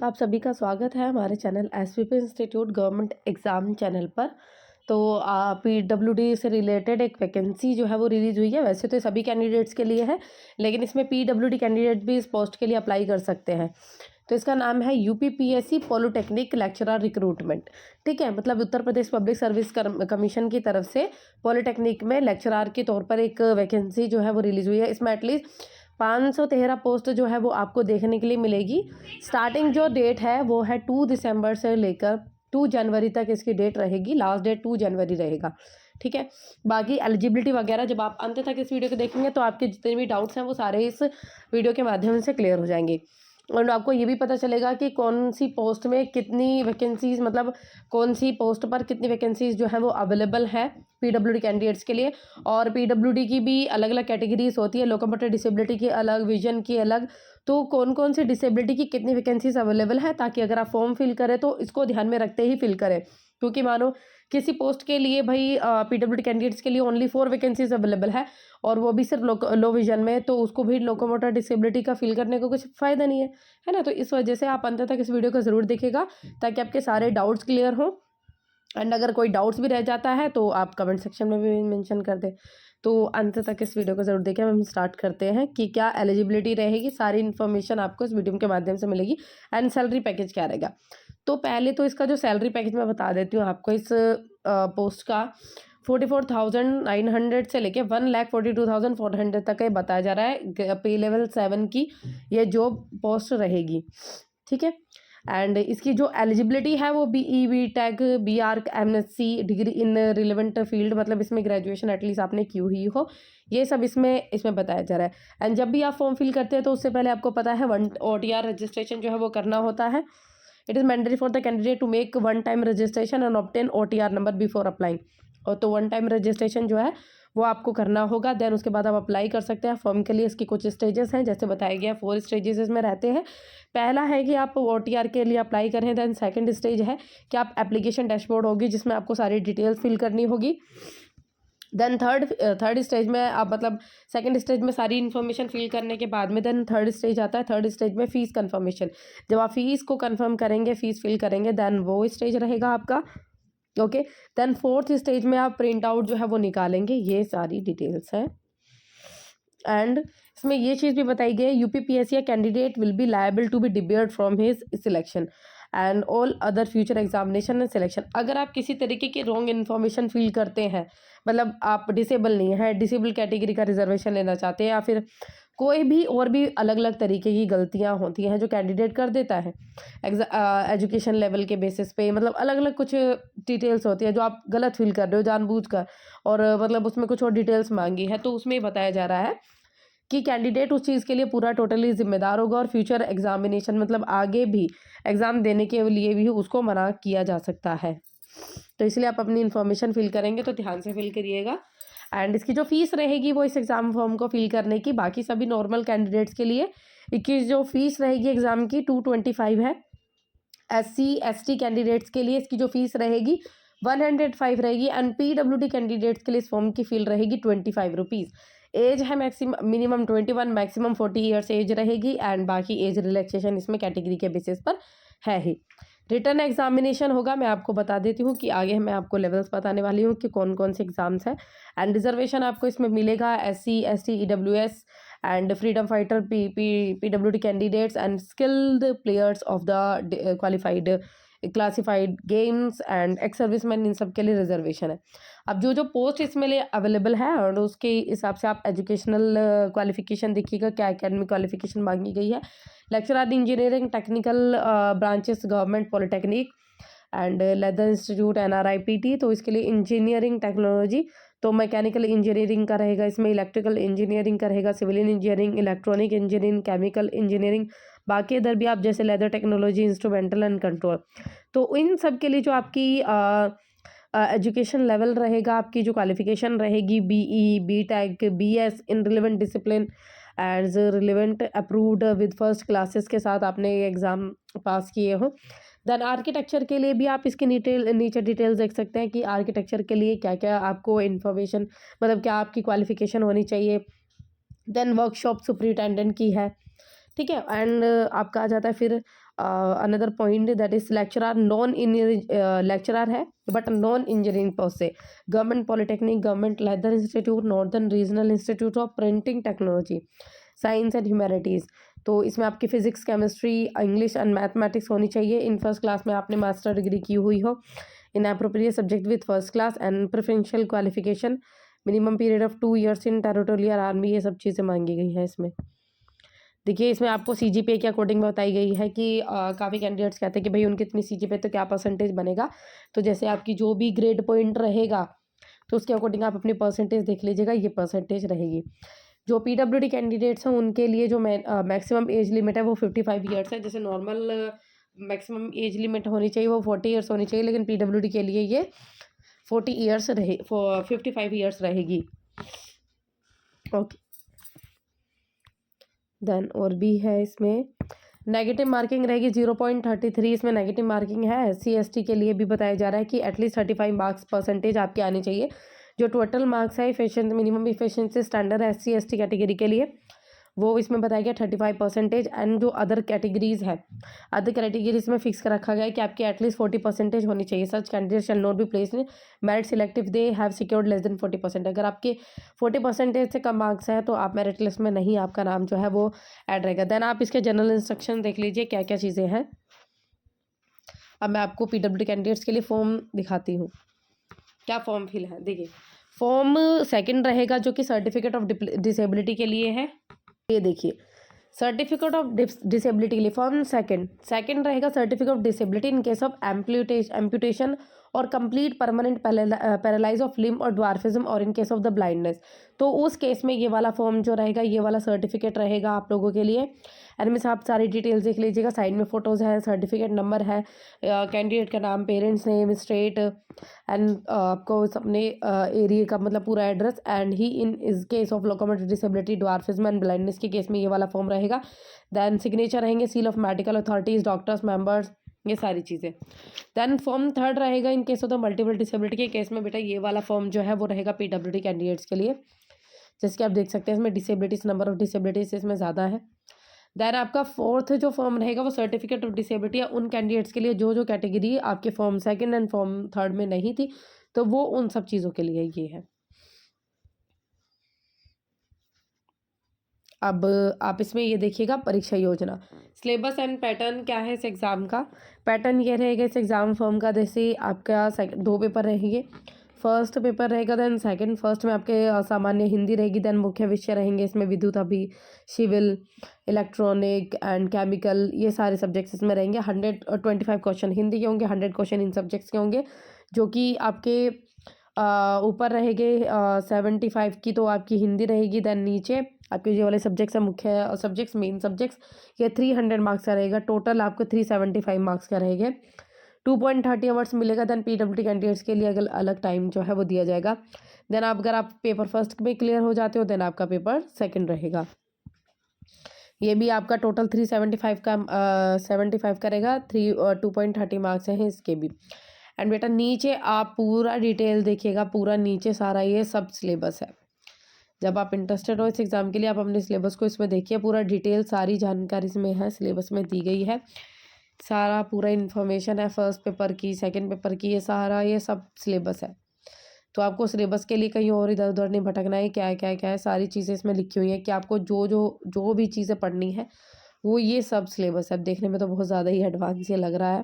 आप सभी का स्वागत है हमारे channel SVP institute government exam channel पर। तो पीडब्ल्यूडी से रिलेटेड एक वैकेंसी जो है वो रिलीज़ हुई है। वैसे तो सभी कैंडिडेट्स के लिए है, लेकिन इसमें पीडब्ल्यूडी कैंडिडेट भी इस पोस्ट के लिए अप्लाई कर सकते हैं। तो इसका नाम है यूपीपीएससी पॉलिटेक्निक लेक्चरर रिक्रूटमेंट। ठीक है, मतलब Uttar Pradesh public service commission की तरफ से पॉलिटेक्निक में लेक्चरर के तौर पर एक वैकेंसी जो है वो रिलीज़ हुई है। इसमें एटलीस्ट 513 पोस्ट जो है वो आपको देखने के लिए मिलेगी। स्टार्टिंग जो डेट है वो है 2 दिसंबर से लेकर 2 जनवरी तक इसकी डेट रहेगी। लास्ट डेट 2 जनवरी रहेगा। ठीक है, बाकी एलिजिबिलिटी वगैरह जब आप अंत तक इस वीडियो को देखेंगे तो आपके जितने भी डाउट्स हैं वो सारे इस वीडियो के माध्यम से क्लियर हो जाएंगे। और आपको ये भी पता चलेगा कि कौन सी पोस्ट में कितनी वैकेंसीज, मतलब कौन सी पोस्ट पर कितनी वैकेंसीज जो है वो अवेलेबल है पीडब्ल्यूडी कैंडिडेट्स के लिए। और पीडब्ल्यूडी की भी अलग अलग कैटेगरीज होती है, लोकोमोटर डिसेबिलिटी की अलग, विजन की अलग। तो कौन कौन सी डिसेबिलिटी की कितनी वैकेंसीज अवेलेबल है, ताकि अगर आप फॉर्म फिल करें तो इसको ध्यान में रखते ही फिल करें। क्योंकि मानो किसी पोस्ट के लिए भाई पीडब्ल्यूडी कैंडिडेट्स के लिए ओनली 4 वैकेंसीज अवेलेबल है और वो भी सिर्फ लो विजन में, तो उसको भी लोकोमोटर डिसेबिलिटी का फिल करने का कुछ फ़ायदा नहीं है ना। तो इस वजह से आप अंत तक इस वीडियो को ज़रूर देखिएगा ताकि आपके सारे डाउट्स क्लियर हों। एंड अगर कोई डाउट्स भी रह जाता है तो आप कमेंट सेक्शन में भी मेंशन कर दें। तो अंत तक इस वीडियो को ज़रूर देखें। हम स्टार्ट करते हैं कि क्या एलिजिबिलिटी रहेगी। सारी इन्फॉर्मेशन आपको इस वीडियो के माध्यम से मिलेगी। एंड सैलरी पैकेज क्या रहेगा। तो पहले तो इसका जो सैलरी पैकेज मैं बता देती हूँ आपको। इस पोस्ट का 44,900 से लेके 1,42,400 तक ये बताया जा रहा है। पे लेवल 7 की ये जॉब पोस्ट रहेगी। ठीक है, एंड इसकी जो एलिजिबिलिटी है वो BE, BTech, BArch, MSc degree in relevant field, मतलब इसमें ग्रेजुएशन एटलीस्ट आपने की हुई हो, ये सब इसमें बताया जा रहा है। एंड जब भी आप फॉर्म फिल करते हैं तो उससे पहले आपको पता है OTR रजिस्ट्रेशन जो है वो करना होता है। It is mandatory for the candidate to make 1 time registration and obtain OTR number before applying. और तो 1 टाइम रजिस्ट्रेशन जो है वो आपको करना होगा। देन उसके बाद आप अप्लाई कर सकते हैं फॉर्म के लिए। इसकी कुछ स्टेजेस हैं, जैसे बताया गया 4 स्टेजेस इसमें रहते हैं। पहला है कि आप OTR के लिए अप्लाई करें। देन सेकंड स्टेज है कि आप एप्लीकेशन डैशबोर्ड होगी जिसमें आपको सारी डिटेल्स फिल करनी होगी। देन थर्ड स्टेज में आप, मतलब सेकंड स्टेज में सारी इन्फॉर्मेशन फिल करने के बाद में देन थर्ड स्टेज आता है। थर्ड स्टेज में फ़ीस कंफर्मेशन। जब आप फीस को कंफर्म करेंगे, फ़ीस फिल करेंगे, देन वो स्टेज रहेगा आपका। ओके, देन फोर्थ स्टेज में आप प्रिंट आउट जो है वो निकालेंगे। ये सारी डिटेल्स है। एंड इसमें ये चीज़ भी बताई गई है, UPPSC candidate will be liable to be debarred from his selection and all other future examination and selection. अगर आप किसी तरीके की रॉन्ग इन्फॉर्मेशन फिल करते हैं, मतलब आप डिसेबल नहीं है, डिसेबल कैटेगरी का रिजर्वेशन लेना चाहते हैं, या फिर कोई भी और भी अलग अलग तरीके की गलतियां होती हैं जो कैंडिडेट कर देता है एजुकेशन लेवल के बेसिस पे, मतलब अलग अलग कुछ डिटेल्स होती है जो आप गलत फिल कर रहे हो जानबूझकर, और मतलब उसमें कुछ और डिटेल्स मांगी है, तो उसमें बताया जा रहा है कि कैंडिडेट उस चीज़ के लिए पूरा टोटली जिम्मेदार होगा और फ्यूचर एग्जामिनेशन, मतलब आगे भी एग्ज़ाम देने के लिए भी उसको मना किया जा सकता है। तो इसलिए आप अपनी इन्फॉर्मेशन फिल करेंगे तो ध्यान से फिल करिएगा। एंड इसकी जो फीस रहेगी वो इस एग्ज़ाम फॉर्म को फिल करने की, बाकी सभी नॉर्मल कैंडिडेट्स के लिए इसकी जो फीस रहेगी एग्ज़ाम की 225 है। SC ST कैंडिडेट्स के लिए इसकी जो फीस रहेगी 105 रहेगी। एंड PWD कैंडिडेट्स के लिए इस फॉर्म की फीस रहेगी 25 रुपीज़। एज है मिनिमम 21, मैक्सिमम 40 ईयर्स एज रहेगी। एंड बाकी एज रिलैक्सेशन इसमें कैटेगरी के बेसिस पर है ही। रिटर्न एग्जामिनेशन होगा, मैं आपको बता देती हूँ कि आगे मैं आपको लेवल्स बताने वाली हूँ कि कौन कौन से एग्जाम्स हैं। एंड रिजर्वेशन आपको इसमें मिलेगा SC ST EWS and freedom fighter PWD candidates and skilled players of the qualified classified games and ex serviceman, इन सब के लिए रिजर्वेशन है। अब जो जो पोस्ट इसमें लिए अवेलेबल है और उसके हिसाब से आप एजुकेशनल क्वालिफिकेशन देखिएगा, क्या एकेडमिक क्वालिफिकेशन मांगी गई है। Lecturer engineering technical branches government polytechnic and leather institute NRIPT, तो इसके लिए इंजीनियरिंग टेक्नोलॉजी, तो मैकेनिकल इंजीनियरिंग का रहेगा इसमें, इलेक्ट्रिकल इंजीनियरिंग का रहेगा, civil engineering, electronic engineering, chemical engineering, बाकी इधर भी आप जैसे leather technology, instrumental and control. तो इन सब के लिए जो आपकी एजुकेशन लेवल रहेगा, आपकी जो क्वालिफिकेशन रहेगी BE, BTech, BS in relevant discipline as relevant approved with first classes के साथ आपने एग्ज़ाम पास किए हो। देन आर्किटेक्चर के लिए भी आप इसके नीचे डिटेल्स देख सकते हैं कि आर्किटेक्चर के लिए क्या क्या आपको इन्फॉर्मेशन, मतलब क्या आपकी क्वालिफिकेशन होनी चाहिए। देन वर्कशॉप सुपरिटेंडेंट की है। ठीक है, एंड आपका आ जाता है फिर another point that is lecturer non lecturer है बट नॉन इंजीनियरिंग पोस्ट से government polytechnic, government leather institute, northern regional institute of printing technology, science and humanities. तो इसमें आपकी physics, chemistry, English and mathematics होनी चाहिए। इन फर्स्ट क्लास में आपने master degree की हुई हो इन appropriate subject with first class and preferential qualification, minimum period of 2 years in territorial army, ये सब चीज़ें मांगी गई हैं इसमें। देखिए इसमें आपको सीजीपीए के अकॉर्डिंग बताई गई है कि काफ़ी कैंडिडेट्स कहते हैं कि भाई उनकी इतनी सीजीपीए तो क्या परसेंटेज बनेगा। तो जैसे आपकी जो भी ग्रेड पॉइंट रहेगा तो उसके अकॉर्डिंग आप अपनी परसेंटेज देख लीजिएगा, ये परसेंटेज रहेगी। जो पीडब्ल्यूडी कैंडिडेट्स हैं उनके लिए जो मैक्सिमम एज लिमिट है वो 55 ईयर्स है। जैसे नॉर्मल मैक्सिमम एज लिमिट होनी चाहिए वो 40 ईयर्स होनी चाहिए, लेकिन पीडब्ल्यूडी के लिए ये 40 ईयर्स 55 ईयर्स रहेगी। ओके, देन और भी है इसमें नेगेटिव मार्किंग रहेगी 0.33, इसमें नेगेटिव मार्किंग है। SC/ST के लिए भी बताया जा रहा है कि एटलीस्ट 35 मार्क्स परसेंटेज आपके आने चाहिए। जो टोटल मार्क्स है इफिशिएंट मिनिमम इफिशिएंसी स्टैंडर्ड है SC/ST कैटेगरी के लिए, वो इसमें बताया गया 35%। एंड जो अदर कैटेगरीज है, अदर कैटेगरीज में फिक्स कर रखा गया है कि आपकी एटलीस्ट 40% होनी चाहिए। सच candidate shall not be placed in merit selective they have secured less than 40%। अगर आपके 40% से कम मार्क्स हैं तो आप मेरिट लिस्ट में नहीं, आपका नाम जो है वो ऐड रहेगा। देन आप इसके जनरल इंस्ट्रक्शन देख लीजिए क्या क्या चीज़ें हैं। अब मैं आपको पीडब्ल्यूडी कैंडिडेट्स के लिए फॉर्म दिखाती हूँ, क्या फॉर्म फिल है। देखिए फॉर्म सेकंड रहेगा जो कि सर्टिफिकेट ऑफ डिसेबिलिटी के लिए है। ये देखिए सर्टिफिकेट ऑफ डिसेबिलिटी के लिए फॉर्म सेकंड रहेगा certificate of disability in case of amputation और complete permanent paralyse of limb और ड्वार्फिज्म और in case of the blindness. तो उस केस में ये वाला फॉर्म जो रहेगा, ये वाला सर्टिफिकेट रहेगा आप लोगों के लिए। एंड में आप सारी डिटेल्स देख लीजिएगा, साइड में फोटोज़ हैं, सर्टिफिकेट नंबर है, कैंडिडेट का नाम, पेरेंट्स नेम, स्टेट एंड आपको अपने एरिया का मतलब पूरा एड्रेस। एंड ही इन इस case of locomotor disability, dwarfism and blindness के केस में ये वाला फॉर्म रहेगा। देन सिग्नेचर रहेंगे, seal of medical authorities, doctors, members, ये सारी चीज़ें। देन फॉर्म थर्ड रहेगा इन case of the multiple disability के केस में बेटा ये वाला फॉर्म जो है वो रहेगा पीडब्ल्यूडी कैंडिडेट्स के लिए। जैसे कि आप देख सकते हैं इसमें डिसेबिलिटीज, नंबर ऑफ डिसेबिलिटीज इसमें ज़्यादा है। देन आपका फोर्थ जो फॉर्म रहेगा वो सर्टिफिकेट ऑफ डिसेबिलिटी है उन कैंडिडेट्स के लिए जो कैटेगरी आपके form second and form third में नहीं थी, तो वो उन सब चीज़ों के लिए ये है। अब आप इसमें ये देखिएगा परीक्षा योजना, सिलेबस एंड पैटर्न क्या है इस एग्ज़ाम का। पैटर्न ये रहेगा इस एग्ज़ाम फॉर्म का, जैसे आपका 2 पेपर रहेंगे। फर्स्ट पेपर रहेगा देन सेकंड। फर्स्ट में आपके सामान्य हिंदी रहेगी, देन मुख्य विषय रहेंगे इसमें विद्युत अभी, सिविल, इलेक्ट्रॉनिक एंड केमिकल, ये सारे सब्जेक्ट्स इसमें रहेंगे। 125 क्वेश्चन हिंदी के होंगे, 100 क्वेश्चन इन सब्जेक्ट्स के होंगे, जो कि आपके ऊपर रहेंगे 75 की तो आपकी हिंदी रहेगी। देन नीचे आपके ये वाले सब्जेक्ट्स हैं मुख्य सब्जेक्ट्स, मेन सब्जेक्ट्स, ये 300 मार्क्स का रहेगा। टोटल आपको 375 मार्क्स का रहेंगे। 2.30 आवर्स मिलेगा। देन पीडब्ल्यूडी कैंडिडेट्स के लिए अलग टाइम जो है वो दिया जाएगा। देन अगर आप पेपर फर्स्ट में क्लियर हो जाते हो देन आपका पेपर सेकंड रहेगा। ये भी आपका टोटल 375 का 75 का रहेगा। 2.30 मार्क्स हैं इसके भी। एंड बेटा नीचे आप पूरा डिटेल देखिएगा, पूरा नीचे सारा ये सब सिलेबस है। जब आप इंटरेस्टेड हो इस एग्ज़ाम के लिए आप अपने सिलेबस को इसमें देखिए, पूरा डिटेल सारी जानकारी इसमें है, सिलेबस में दी गई है। सारा पूरा इन्फॉर्मेशन है फर्स्ट पेपर की, सेकंड पेपर की, ये सारा ये सब सिलेबस है। तो आपको सिलेबस के लिए कहीं और इधर उधर नहीं भटकना है। क्या है क्या है क्या है, सारी चीज़ें इसमें लिखी हुई हैं कि आपको जो भी चीज़ें पढ़नी है वो ये सब सिलेबस है। अब देखने में तो बहुत ज़्यादा ही एडवांस ये लग रहा है,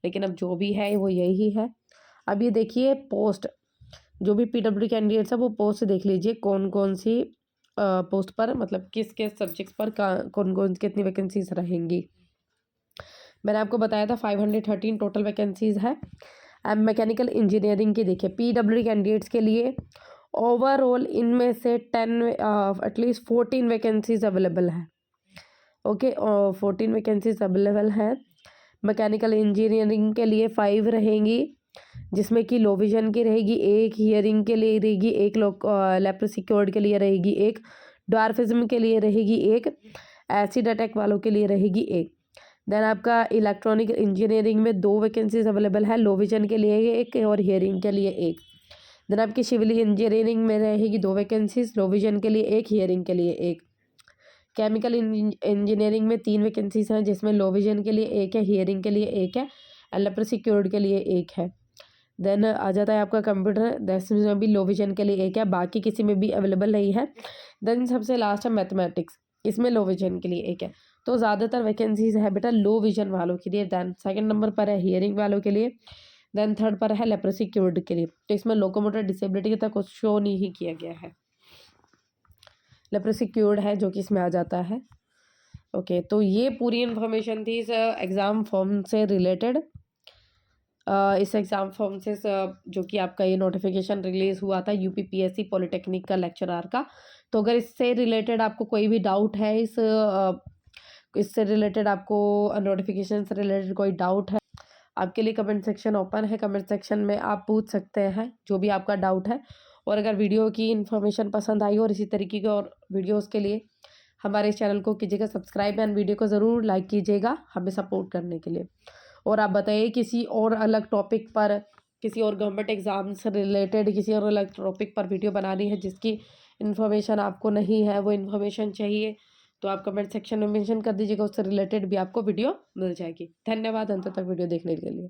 लेकिन अब जो भी है वो यही है। अब ये देखिए पोस्ट, जो भी पीडब्ल्यूडी कैंडिडेट्स है वो पोस्ट देख लीजिए कौन कौन सी पोस्ट पर, मतलब किस किस सब्जेक्ट्स पर कौन कौन कितनी वैकेंसीज रहेंगी। मैंने आपको बताया था 513 टोटल वैकेंसीज है। मैकेनिकल इंजीनियरिंग की देखिए पीडब्ल्यूडी कैंडिडेट्स के लिए ओवरऑल इनमें से 10 एटलीस्ट 14 वैकेंसीज अवेलेबल है। ओके, 14 वैकेंसीज अवेलेबल है। मैकेनिकल इंजीनियरिंग के लिए 5 रहेंगी, जिसमें कि लो विजन की रहेगी, एक हियरिंग के लिए रहेगी, एक लेप्रोसिक्योर्ड के लिए रहेगी, एक ड्वार्फिज्म के लिए रहेगी, एक एसिड अटैक वालों के लिए रहेगी एक। देन आपका इलेक्ट्रॉनिक इंजीनियरिंग में 2 वैकेंसीज अवेलेबल है, लो विजन के लिए एक और हियरिंग के लिए एक। देन आपकी सिविल इंजीनियरिंग में रहेगी 2 वैकेंसीज, लो विजन के लिए एक, हियरिंग के लिए एक। केमिकल इंजीनियरिंग में 3 वैकेंसीज हैं, जिसमें लो विजन के लिए 1 है, हियरिंग के लिए 1 है, एंड लेप्रोसी क्योर्ड के लिए 1 है। देन आ जाता है आपका कंप्यूटर, में भी लो विजन के लिए 1 है, बाकी किसी में भी अवेलेबल नहीं है। देन सबसे लास्ट है मैथमेटिक्स, इसमें लो विजन के लिए 1 है। तो ज़्यादातर वैकेंसीज है बेटा लो विजन वालों के लिए। देन सेकंड नंबर पर है हियरिंग वालों के लिए। देन थर्ड पर है लेप्रोसी क्योर्ड के लिए। तो इसमें लोकोमोटर डिसेबिलिटी तक कुछ शो नहीं किया गया है, लेप्रोसी क्योर्ड है जो कि इसमें आ जाता है। ओके, तो ये पूरी इन्फॉर्मेशन थी इस एग्ज़ाम फॉर्म से रिलेटेड। इस एग्ज़ाम फॉर्म से जो कि आपका ये नोटिफिकेशन रिलीज़ हुआ था यूपीपीएससी पॉलिटेक्निक का लेक्चरार का। तो अगर इससे रिलेटेड आपको कोई भी डाउट है, इससे रिलेटेड आपको नोटिफिकेशन से रिलेटेड कोई डाउट है, आपके लिए कमेंट सेक्शन ओपन है। कमेंट सेक्शन में आप पूछ सकते हैं जो भी आपका डाउट है। और अगर वीडियो की इन्फॉर्मेशन पसंद आई और इसी तरीके के और वीडियोस के लिए हमारे इस चैनल को कीजिएगा सब्सक्राइब एंड वीडियो को ज़रूर लाइक कीजिएगा हमें सपोर्ट करने के लिए। और आप बताइए किसी और अलग टॉपिक पर, किसी और गवर्नमेंट एग्ज़ाम से रिलेटेड किसी और अलग टॉपिक पर वीडियो बनानी है जिसकी इन्फॉर्मेशन आपको नहीं है, वो इन्फॉर्मेशन चाहिए, तो आप कमेंट सेक्शन में मेंशन कर दीजिएगा, उससे रिलेटेड भी आपको वीडियो मिल जाएगी। धन्यवाद अंत तक वीडियो देखने के लिए।